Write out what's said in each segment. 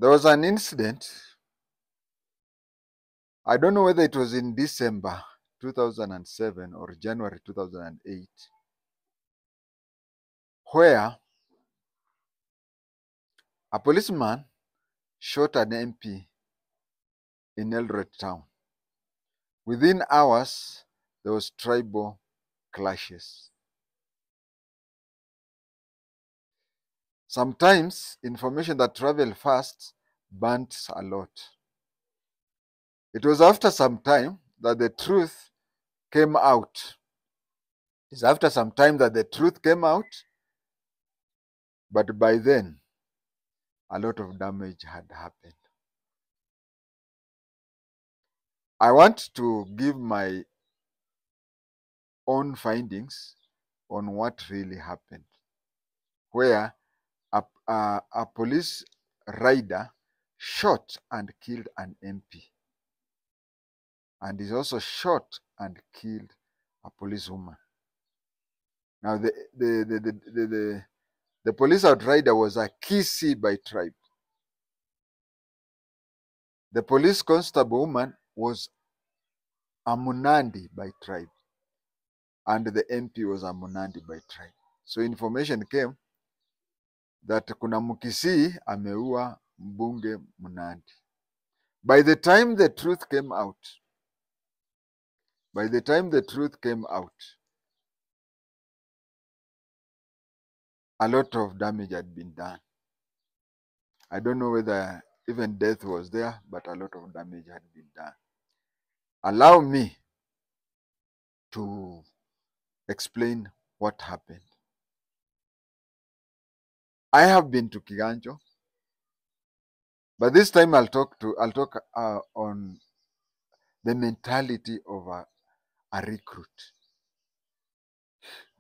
There was an incident. I don't know whether it was in December 2007 or January 2008, where a policeman shot an MP in Eldoret town. Within hours, there was tribal clashes. Sometimes information that traveled fast burnt a lot. It was after some time that the truth came out. It's after some time that the truth came out, but by then, a lot of damage had happened. I want to give my own findings on what really happened, where a police rider shot and killed an MP, and he also shot and killed a policewoman. Now, the police outrider was a Kisi by tribe. The police constable woman was a Munandi by tribe, and the MP was a Munandi by tribe. So information came that kuna Mkisii ameua mbunge Munandi. By the time the truth came out, a lot of damage had been done. I don't know whether even death was there, but a lot of damage had been done. Allow me to explain what happened. I have been to Kiganjo, but this time I'll talk on the mentality of a recruit.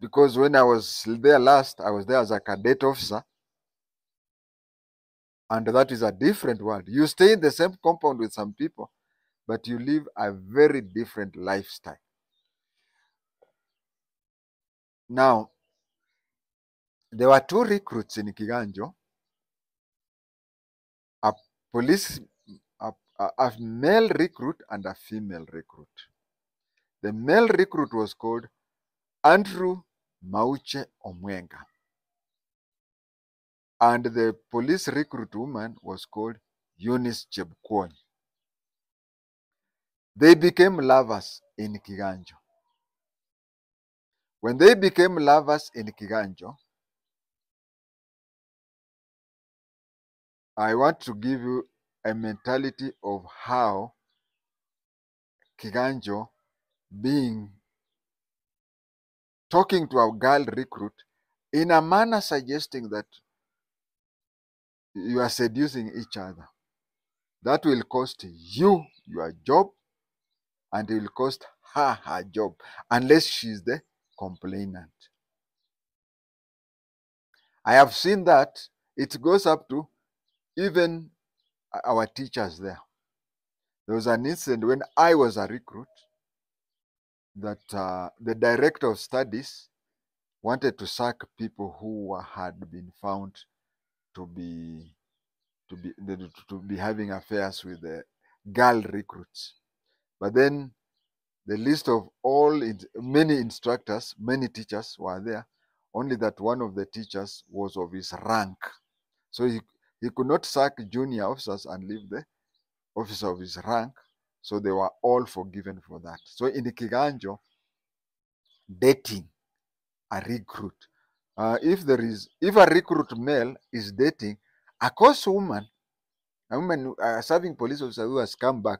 Because when I was there last, I was there as a cadet officer, and that is a different world. You stay in the same compound with some people, but you live a very different lifestyle. Now, there were two recruits in Kiganjo, a male recruit and a female recruit. The male recruit was called Andrew Mauche Omwenga, and the police recruit woman was called Eunice Chebkwony. They became lovers in Kiganjo. When they became lovers in Kiganjo, I want to give you a mentality of how Kiganjo talking to a girl recruit in a manner suggesting that you are seducing each other. That will cost you your job, and it will cost her her job, unless she's the complainant. I have seen that it goes up to even our teachers there. There was an incident when I was a recruit that the director of studies wanted to sack people who had been found to be having affairs with the girl recruits. But then the list of many instructors, many teachers were there, only that one of the teachers was of his rank. So he could not sack junior officers and leave the officer of his rank. So they were all forgiven for that. So in the Kiganjo, dating a recruit, if a recruit male is dating a course woman, a woman serving police officer who has come back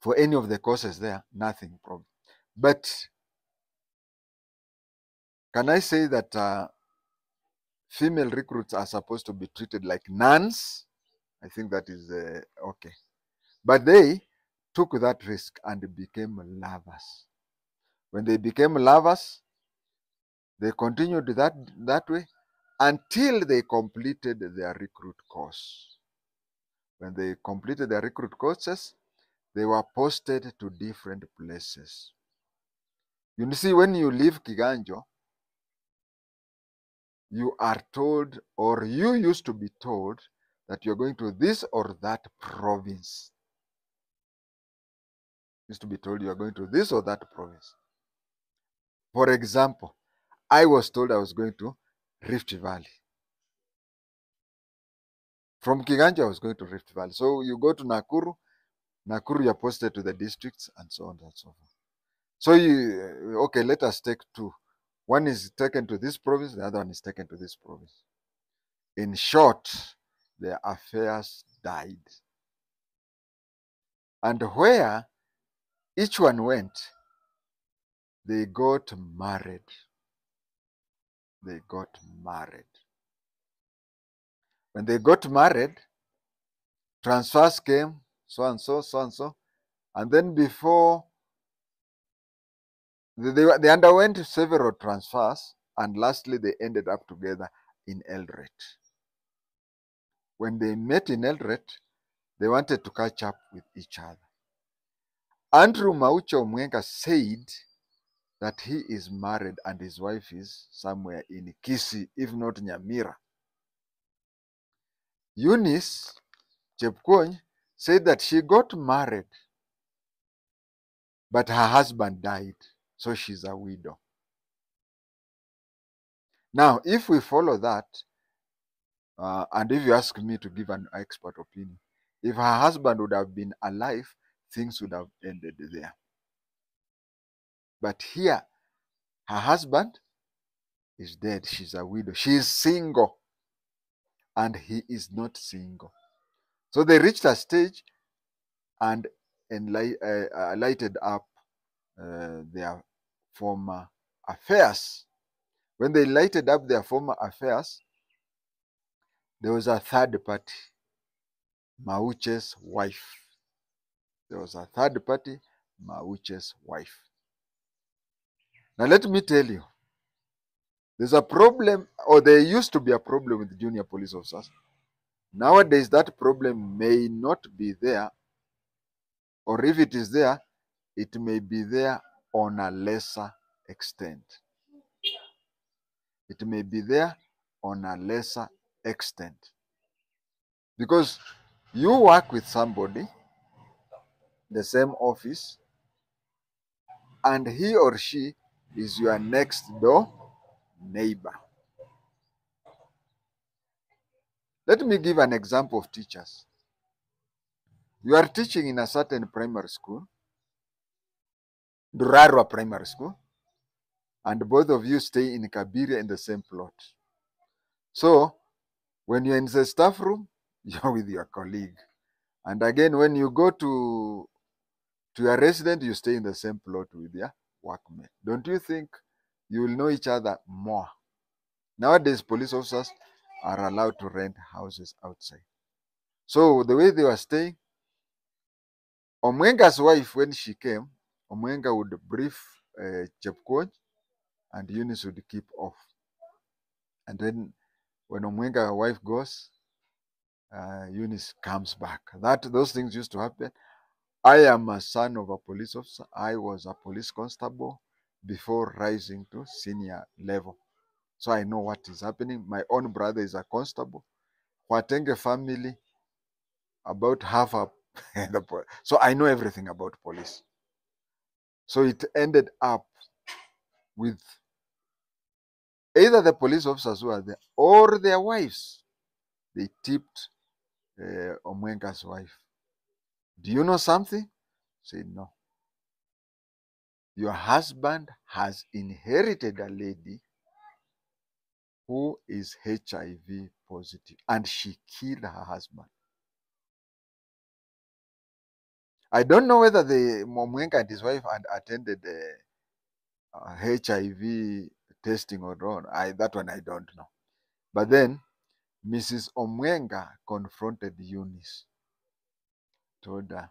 for any of the courses there, nothing problem. But can I say that female recruits are supposed to be treated like nuns? I think that is okay. But they took that risk and became lovers. When they became lovers, they continued that way until they completed their recruit course. When they completed their recruit courses, they were posted to different places. You see, when you leave Kiganjo, you are told, or you used to be told, that you're going to this or that province. Used to be told you are going to this or that province. For example, I was told I was going to Rift Valley. From Kiganja, I was going to Rift Valley. So you go to Nakuru, you're posted to the districts, and so on and so forth. So okay, let us take two. One is taken to this province, the other one is taken to this province. In short, their affairs died. And where each one went, they got married. They got married. When they got married, transfers came, so and so, so and so. And then before, they underwent several transfers, and lastly, they ended up together in Eldoret. When they met in Eldoret, they wanted to catch up with each other. Andrew Maucho Mwenga said that he is married and his wife is somewhere in Kisii, if not Nyamira. Eunice Chepkwony said that she got married, but her husband died, so she's a widow. Now, if we follow that, and if you ask me to give an expert opinion, if her husband would have been alive, things would have ended there. But here, her husband is dead. She's a widow. She is single, and he is not single. So they reached a stage and lighted up their former affairs. When they lighted up their former affairs, there was a third party, Mauche's wife. There was a third party, Mauche's wife. Now let me tell you, there's a problem, or there used to be a problem with junior police officers. Nowadays, that problem may not be there, or if it is there, it may be there on a lesser extent. It may be there on a lesser extent. Because you work with somebody, the same office, and he or she is your next door neighbor. Let me give an example of teachers. You are teaching in a certain primary school, Durarwa Primary School, and both of you stay in Kabiria in the same plot. So, when you're in the staff room, you're with your colleague. And again, when you go to your resident, you stay in the same plot with your workmate. Don't you think you will know each other more? Nowadays, police officers are allowed to rent houses outside. So the way they were staying, Omwenga's wife, when she came, Omwenga would brief Chepkwony and Eunice would keep off. And then when Omwenga's wife goes, Eunice comes back. Those things used to happen. I am a son of a police officer. I was a police constable before rising to senior level. So I know what is happening. My own brother is a constable. JI-TENGE family, about half up. So I know everything about police. So it ended up with either the police officers who are there or their wives. They tipped Omwenga's wife. Do you know something? Said no. Your husband has inherited a lady who is HIV positive, and she killed her husband. I don't know whether the Omwenga and his wife had attended HIV testing or not. That one I don't know. But then Mrs. Omwenga confronted Eunice, told her,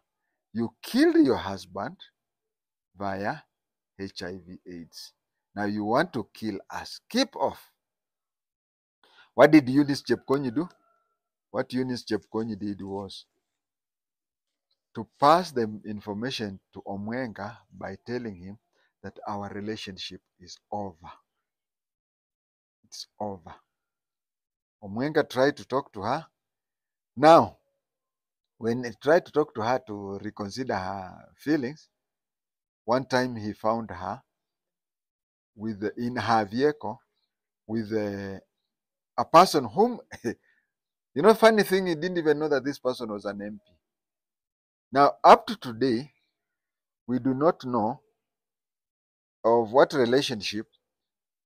you killed your husband via HIV/AIDS. Now you want to kill us. Keep off. What did Eunice Chepkwony do? What Eunice Chepkwony did was to pass the information to Omwenga by telling him that our relationship is over. It's over. Omwenga tried to talk to her. Now, when he tried to talk to her to reconsider her feelings, one time he found her in her vehicle with a person whom, funny thing, he didn't even know that this person was an MP. Now, up to today, we do not know of what relationship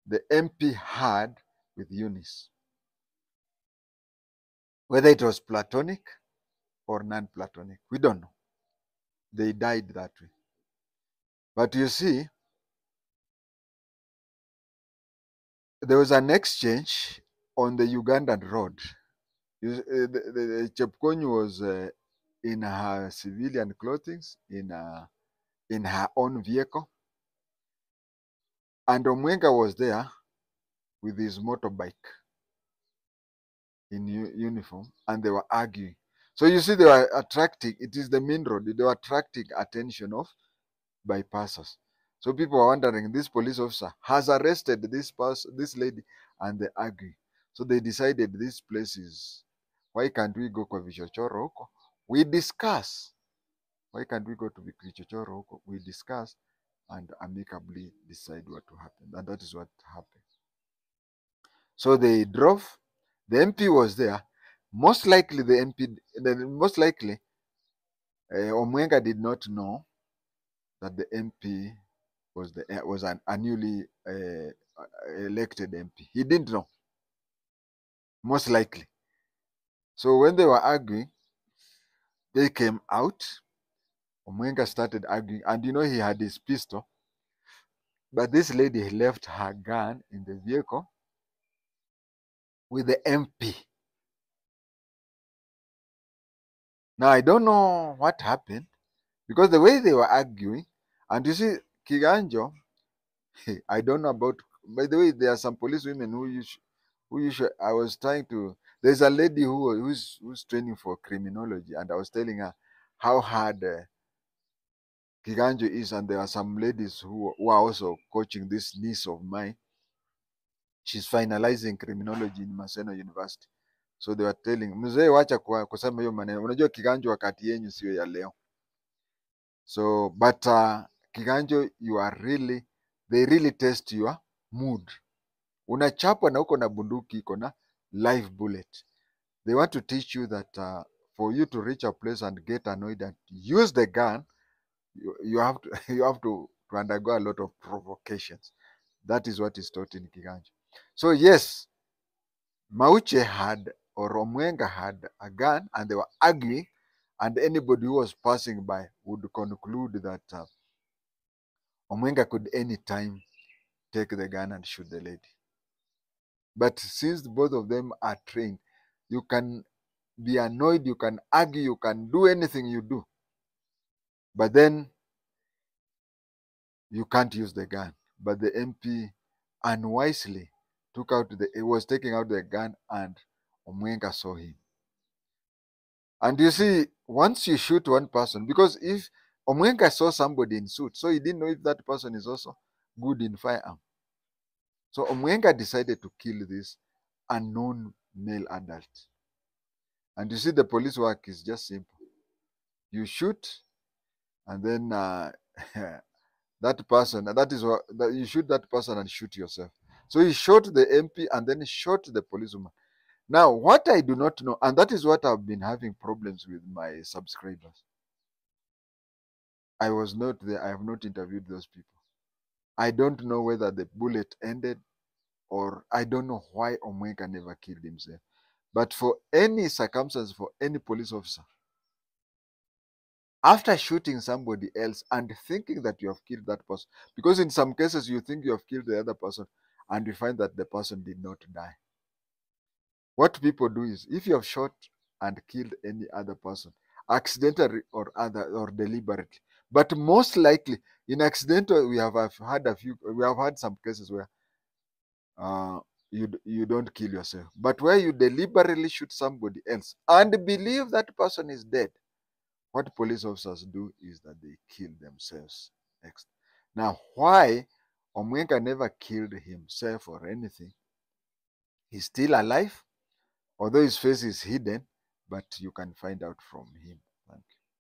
the MP had with Eunice, whether it was platonic or non-platonic. We don't know. They died that way. But you see, there was an exchange on the Ugandan road. The Chepkonyi was in her civilian clothing, in her own vehicle, and Omwenga was there with his motorbike in uniform, and they were arguing. So you see, they were attracting. It is the main road. They were attracting attention of bypassers. So people are wondering, this police officer has arrested this lady, and they argue. So they decided this place is, why can't we go kwa vichochoro huko? We discuss. Why can't we go to vichochoro huko? We discuss and amicably decide what to happen. And that is what happened. So they drove. The MP was there. Most likely Omwenga did not know that the MP was a newly elected MP. He didn't know, most likely. So when they were arguing, they came out. Omwenga started arguing, and he had his pistol. But this lady left her gun in the vehicle with the MP. Now, I don't know what happened, because the way they were arguing, and you see, Kiganjo, I don't know about, by the way, there are some police women who usually, I was trying to, there's a lady who's training for criminology, and I was telling her how hard Kiganjo is, and there are some ladies who are also coaching this niece of mine. She's finalizing criminology in Maseno University. So they were telling, mzee, wacha kusema hiyo maneno. Unajua Kiganjo wakati yenyu sio ya leo. So, but Kiganjo, they really test your mood. Unachapwa na uko na bunduki, iko na live bullet. They want to teach you that for you to reach a place and get annoyed and use the gun, you have to you have to undergo a lot of provocations. That is what is taught in Kiganjo. So yes, Mauche had, or Omwenga had a gun, and they were arguing, and anybody who was passing by would conclude that Omwenga could anytime take the gun and shoot the lady. But since both of them are trained, you can be annoyed, you can argue, you can do anything you do. But then you can't use the gun. But the MP unwisely was taking out the gun, and Omwenga saw him. And you see, once you shoot one person, because if Omwenga saw somebody in suit, so he didn't know if that person is also good in firearm. So Omwenga decided to kill this unknown male adult. And you see, the police work is just simple. You shoot, and then that person, that is what you shoot that person and shoot yourself. So he shot the MP and then he shot the policewoman. Now, what I do not know, and that is what I've been having problems with my subscribers. I was not there. I have not interviewed those people. I don't know whether the bullet ended, or I don't know why Omwenga never killed himself. But for any circumstance, for any police officer, after shooting somebody else and thinking that you have killed that person, because in some cases you think you have killed the other person and you find that the person did not die. What people do is, if you have shot and killed any other person, accidentally or deliberately, but most likely in accidental, we have had some cases where you don't kill yourself, but where you deliberately shoot somebody else and believe that person is dead, what police officers do is that they kill themselves next. Now, why Omwenga never killed himself or anything? He's still alive, although his face is hidden. but you can find out from him. Thank you.